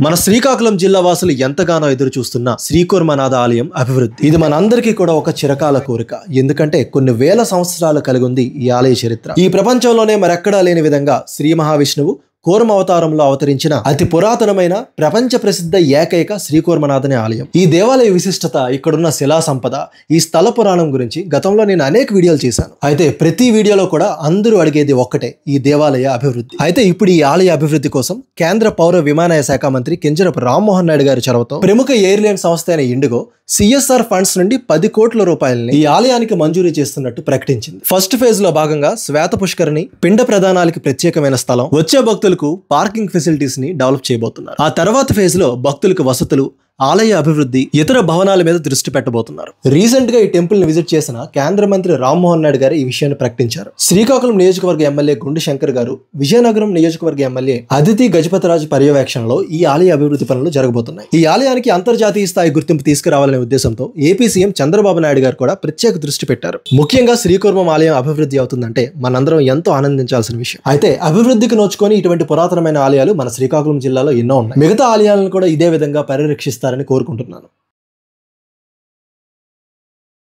మన శ్రీకాకుళం జిల్లా వాసులు ఎంతగానో ఎదురు చూస్తున్న శ్రీకూర్మనాథ ఆలయం అభివృద్ధి ఇది మనందరికీ కూడా ఒక చిరకాల కోరిక. ఎందుకంటే కొన్ని వేల సంవత్సరాలు కలిగి ఉంది ఈ ఆలయ చరిత్ర. ఈ ప్రపంచంలోనే మరెక్కడా లేని విధంగా శ్రీ మహావిష్ణువు కూర్మ అవతారంలో అవతరించిన అతి పురాతనమైన ప్రపంచ ప్రసిద్ధ ఏకైక శ్రీకూర్మనాథని ఆలయం. ఈ దేవాలయ విశిష్టత, ఇక్కడున్న శిలా సంపద, ఈ స్థల పురాణం గురించి గతంలో నేను అనేక వీడియోలు చేశాను. అయితే ప్రతి వీడియోలో కూడా అందరూ అడిగేది ఒక్కటే, ఈ దేవాలయ అభివృద్ధి. అయితే ఇప్పుడు ఈ ఆలయ అభివృద్ధి కోసం కేంద్ర పౌర విమానయాన శాఖ మంత్రి కింజరపు రామ్మోహన్ నాయుడు గారి చొరవతో ప్రముఖ ఎయిర్లైన్ సంస్థ అయిన ఇండిగో సిఎస్ఆర్ ఫండ్స్ నుండి 10 కోట్ల రూపాయలని ఈ ఆలయానికి మంజూరు చేస్తున్నట్టు ప్రకటించింది. ఫస్ట్ ఫేజ్ లో భాగంగా శ్వేత పుష్కరిణి, పిండ ప్రదానాలకి ప్రత్యేకమైన స్థలం, వచ్చే భక్తులకు పార్కింగ్ ఫెసిలిటీస్ ని డెవలప్ చేయబోతున్నారు. ఆ తర్వాత ఫేజ్ లో భక్తులకు వసతులు, ఆలయ అభివృద్ధి, ఇతర భవనాల మీద దృష్టి పెట్టబోతున్నారు. రీసెంట్ గా ఈ టెంపుల్ ని విజిట్ చేసిన కేంద్ర మంత్రి రామ్మోహన్ నాయుడు గారు ఈ విషయాన్ని ప్రకటించారు. శ్రీకాకుళం నియోజకవర్గ ఎమ్మెల్యే గుండు శంకర్ గారు, విజయనగరం నియోజకవర్గ ఎమ్మెల్యే అదితి గజపతిరాజు పర్యవేక్షణలో ఈ ఆలయ అభివృద్ధి పనులు జరగబోతున్నాయి. ఈ ఆలయానికి అంతర్జాతీయ స్థాయి గుర్తింపు తీసుకురావాలనే ఉద్దేశంతో ఏపీ సీఎం చంద్రబాబు నాయుడు గారు కూడా ప్రత్యేక దృష్టి పెట్టారు. ముఖ్యంగా శ్రీకూర్మం ఆలయం అభివృద్ధి అవుతుందంటే మనందరం ఎంతో ఆనందించాల్సిన విషయం. అయితే అభివృద్ధికి నోచుకొని ఇటువంటి పురాతనమైన ఆలయాలు మన శ్రీకాకుళం జిల్లాలో ఎన్నో ఉన్నాయి. మిగతా ఆలయాలను కూడా ఇదే విధంగా పరిరక్షిస్తారని కోరుకుంటున్నాను.